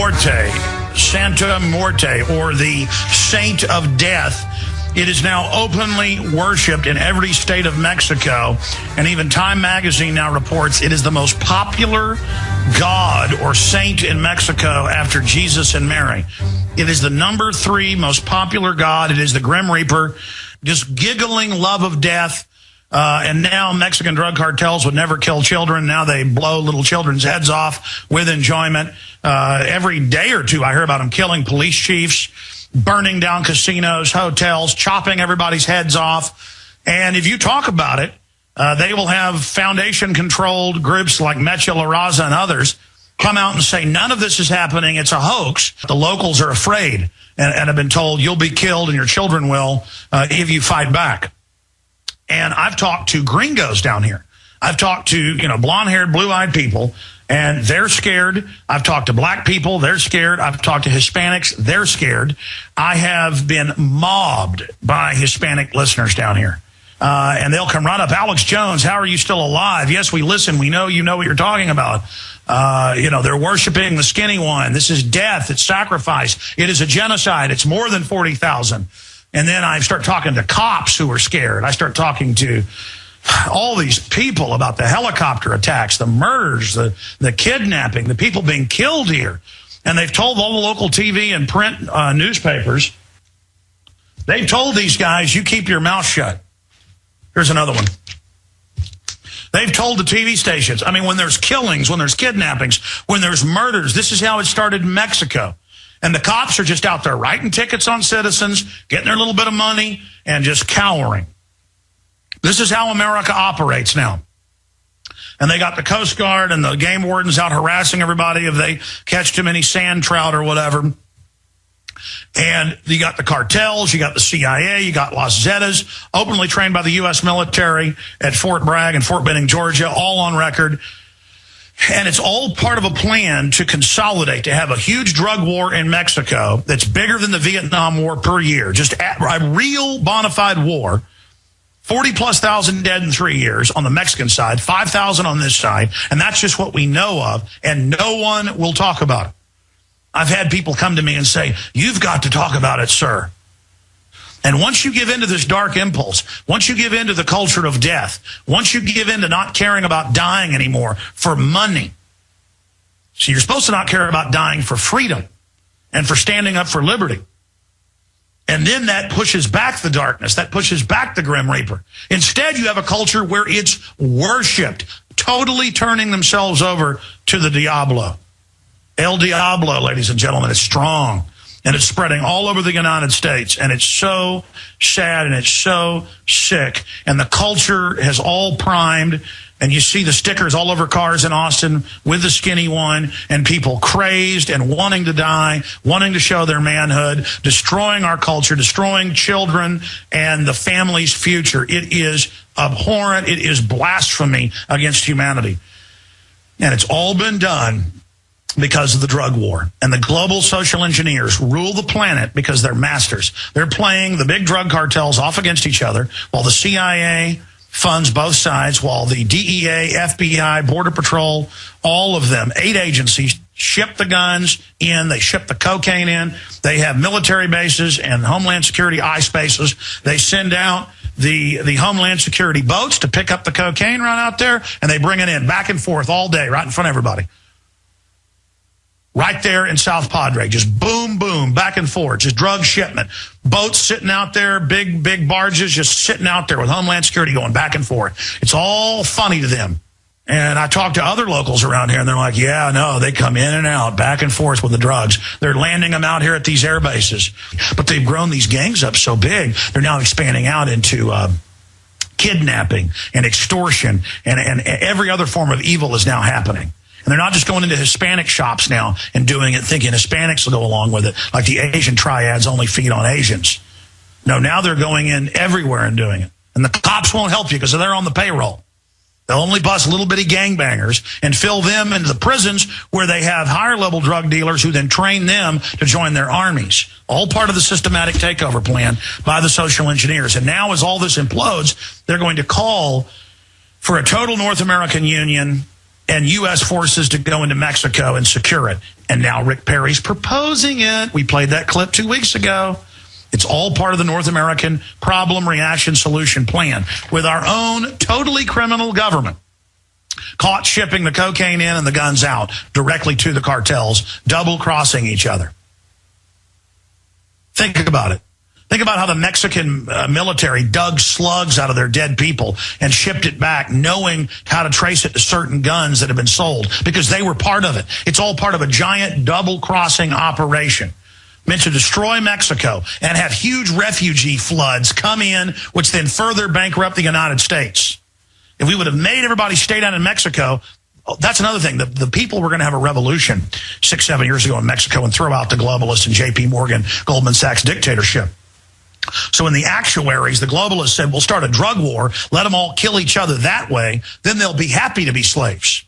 Muerte, Santa Muerte, or the Saint of Death. It is now openly worshipped in every state of Mexico, and even Time magazine now reports it is the most popular god or saint in Mexico after Jesus and Mary. It is the number 3 most popular god. It is the Grim Reaper, just giggling love of death. And now Mexican drug cartels would never kill children. Now they blow little children's heads off with enjoyment. Every day or two I hear about them killing police chiefs, burning down casinos, hotels, chopping everybody's heads off. And if you talk about it, they will have foundation-controlled groups like Mecha La Raza and others come out and say, none of this is happening. It's a hoax. The locals are afraid and have been told you'll be killed and your children will if you fight back. And I've talked to gringos down here. I've talked to, blonde-haired, blue-eyed people, and they're scared. I've talked to black people. They're scared. I've talked to Hispanics. They're scared. I have been mobbed by Hispanic listeners down here. And they'll come right up. Alex Jones, how are you still alive? Yes, we listen. We know you know what you're talking about. They're worshiping the skinny one. This is death. It's sacrifice. It is a genocide. It's more than 40,000. And then I start talking to cops who are scared. I start talking to all these people about the helicopter attacks, the murders, the kidnapping, the people being killed here. And they've told all the local TV and print newspapers, they've told these guys, you keep your mouth shut. Here's another one. They've told the TV stations, when there's killings, when there's kidnappings, when there's murders, this is how it started in Mexico. And the cops are just out there writing tickets on citizens, getting their little bit of money, and just cowering. This is how America operates now. And they got the Coast Guard and the game wardens out harassing everybody if they catch too many sand trout or whatever. And you got the cartels, you got the CIA, you got Los Zetas, openly trained by the U.S. military at Fort Bragg and Fort Benning, Georgia, all on record. And it's all part of a plan to consolidate, to have a huge drug war in Mexico that's bigger than the Vietnam War per year. Just a real bona fide war. 40+ thousand dead in 3 years on the Mexican side, 5,000 on this side. And that's just what we know of. And no one will talk about it. I've had people come to me and say, you've got to talk about it, sir. And once you give into this dark impulse, once you give into the culture of death, once you give into not caring about dying anymore for money, so you're supposed to not care about dying for freedom and for standing up for liberty. And then that pushes back the darkness, that pushes back the Grim Reaper. Instead, you have a culture where it's worshipped, totally turning themselves over to the Diablo. El Diablo, ladies and gentlemen, is strong. And it's spreading all over the United States. And it's so sad and it's so sick. And the culture has all primed. And you see the stickers all over cars in Austin with the skinny one. And people crazed and wanting to die, wanting to show their manhood, destroying our culture, destroying children and the family's future. It is abhorrent. It is blasphemy against humanity. And it's all been done because of the drug war. And the global social engineers rule the planet because they're masters. They're playing the big drug cartels off against each other while the CIA funds both sides, while the DEA, FBI, Border Patrol, all of them, 8 agencies, ship the guns in, they ship the cocaine in, they have military bases and Homeland Security ICE bases. They send out the Homeland Security boats to pick up the cocaine right out there, and they bring it in back and forth all day right in front of everybody. Right there in South Padre, just boom, boom, back and forth, just drug shipment. Boats sitting out there, big barges just sitting out there with Homeland Security going back and forth. It's all funny to them. And I talk to other locals around here, and they're like, yeah, no, they come in and out, back and forth with the drugs. They're landing them out here at these air bases. But they've grown these gangs up so big, they're now expanding out into kidnapping and extortion, and every other form of evil is now happening. And they're not just going into Hispanic shops now and doing it thinking Hispanics will go along with it, like the Asian triads only feed on Asians. No, now they're going in everywhere and doing it. And the cops won't help you because they're on the payroll. They'll only bust little bitty gangbangers and fill them into the prisons where they have higher level drug dealers who then train them to join their armies. All part of the systematic takeover plan by the social engineers. And now as all this implodes, they're going to call for a total North American union and U.S. forces to go into Mexico and secure it. And now Rick Perry's proposing it. We played that clip 2 weeks ago. It's all part of the North American problem, reaction, solution plan with our own totally criminal government caught shipping the cocaine in and the guns out directly to the cartels, double-crossing each other. Think about it. Think about how the Mexican military dug slugs out of their dead people and shipped it back, knowing how to trace it to certain guns that have been sold because they were part of it. It's all part of a giant double-crossing operation meant to destroy Mexico and have huge refugee floods come in, which then further bankrupt the United States. If we would have made everybody stay down in Mexico, that's another thing. The people were going to have a revolution 6-7 years ago in Mexico and throw out the globalists and J.P. Morgan, Goldman Sachs dictatorship. So when the actuaries, the globalists said, we'll start a drug war, let them all kill each other that way, then they'll be happy to be slaves.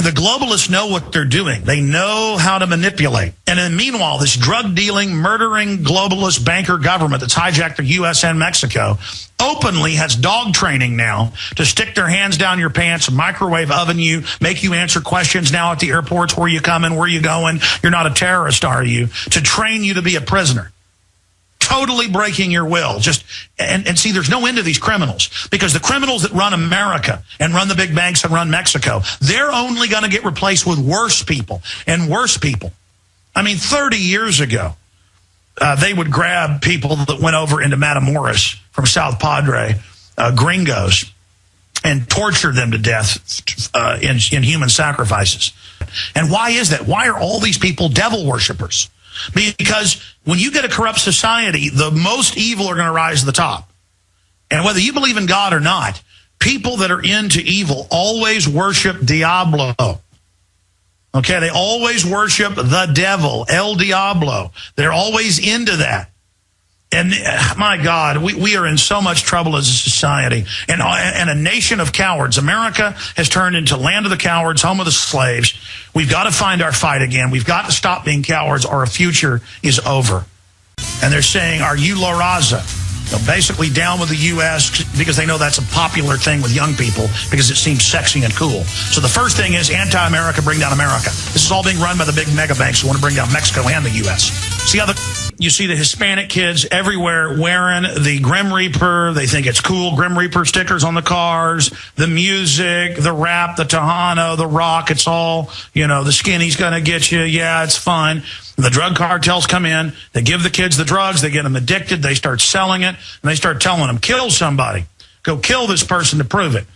The globalists know what they're doing. They know how to manipulate. And then meanwhile, this drug-dealing, murdering, globalist banker government that's hijacked the U.S. and Mexico openly has dog training now to stick their hands down your pants, microwave oven you, make you answer questions now at the airports, where you coming, where you going, you're not a terrorist, are you, to train you to be a prisoner. Totally breaking your will. And see, there's no end to these criminals, because the criminals that run America and run the big banks and run Mexico, they're only going to get replaced with worse people and worse people. I mean, 30 years ago, they would grab people that went over into Matamoros from South Padre, gringos, and torture them to death in human sacrifices. And why is that? Why are all these people devil worshipers? Because when you get a corrupt society, the most evil are going to rise to the top. And whether you believe in God or not, people that are into evil always worship Diablo. Okay, they always worship the devil, El Diablo. They're always into that. And my God, we are in so much trouble as a society and a nation of cowards. America has turned into land of the cowards, home of the slaves. We've got to find our fight again. We've got to stop being cowards, or our future is over. And they're saying, are you La Raza? So basically down with the U.S. because they know that's a popular thing with young people because it seems sexy and cool. So the first thing is anti-America, bring down America. This is all being run by the big mega banks who want to bring down Mexico and the U.S. You see the Hispanic kids everywhere wearing the Grim Reaper. They think it's cool. Grim Reaper stickers on the cars, the music, the rap, the Tejano, the rock. It's all, the skinny's going to get you. Yeah, it's fun. The drug cartels come in. They give the kids the drugs. They get them addicted. They start selling it. And they start telling them, kill somebody. Go kill this person to prove it.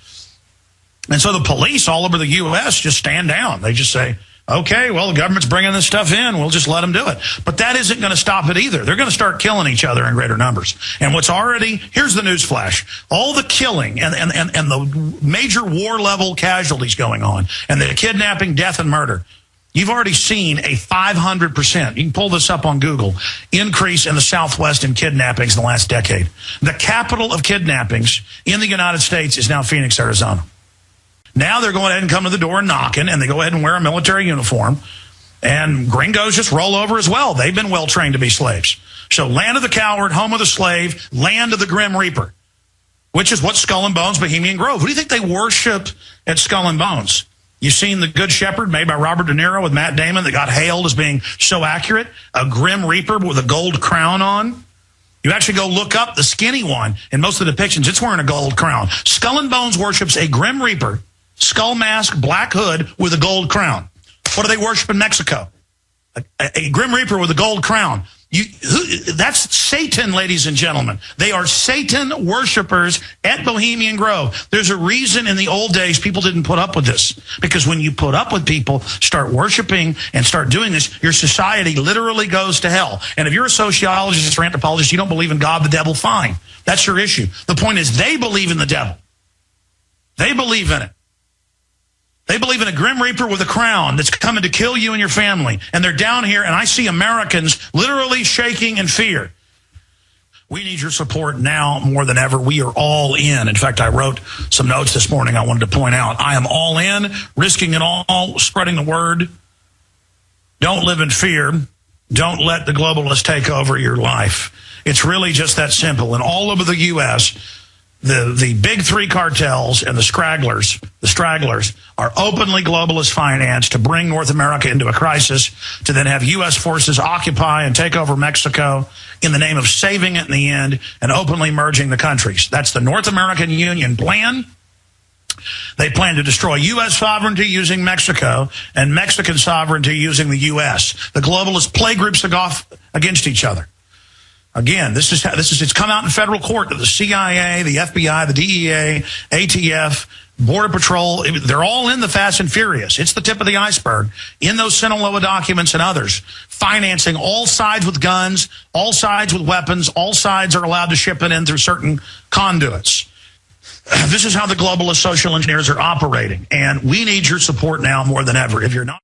And so the police all over the U.S. just stand down. They just say, okay, well, the government's bringing this stuff in. We'll just let them do it. But that isn't going to stop it either. They're going to start killing each other in greater numbers. And here's the news flash. All the killing and the major war level casualties going on and the kidnapping, death, and murder. You've already seen a 500%, you can pull this up on Google, increase in the Southwest in kidnappings in the last decade. The capital of kidnappings in the United States is now Phoenix, Arizona. Now they're going ahead and come to the door and knocking, and they go ahead and wear a military uniform. And gringos just roll over as well. They've been well trained to be slaves. So land of the coward, home of the slave, land of the Grim Reaper, which is what Skull and Bones, Bohemian Grove. Who do you think they worship at Skull and Bones? You've seen The Good Shepherd, made by Robert De Niro with Matt Damon, that got hailed as being so accurate. A Grim Reaper with a gold crown on. You actually go look up the skinny one. In most of the depictions, it's wearing a gold crown. Skull and Bones worships a Grim Reaper, skull mask, black hood with a gold crown. What do they worship in Mexico? A Grim Reaper with a gold crown. That's Satan, ladies and gentlemen. They are Satan worshipers at Bohemian Grove. There's a reason in the old days people didn't put up with this. Because when you put up with people, start worshiping and start doing this, your society literally goes to hell. And if you're a sociologist or anthropologist, you don't believe in God, the devil, fine. That's your issue. The point is they believe in the devil. They believe in it. They believe in a Grim Reaper with a crown that's coming to kill you and your family. And they're down here, and I see Americans literally shaking in fear. We need your support now more than ever. We are all in. In fact, I wrote some notes this morning I wanted to point out. I am all in, risking it all, spreading the word. Don't live in fear. Don't let the globalists take over your life. It's really just that simple. And all over the U.S., The big three cartels and the stragglers are openly globalist finance to bring North America into a crisis, to then have U.S. forces occupy and take over Mexico in the name of saving it in the end and openly merging the countries. That's the North American Union plan. They plan to destroy U.S. sovereignty using Mexico and Mexican sovereignty using the U.S. The globalists play groups off against each other. Again, it's come out in federal court that the CIA, the FBI, the DEA, ATF, Border Patrol, they're all in the Fast and Furious. It's the tip of the iceberg in those Sinaloa documents and others, financing all sides with guns, all sides with weapons, all sides are allowed to ship it in through certain conduits. This is how the globalist social engineers are operating, and we need your support now more than ever. If you're not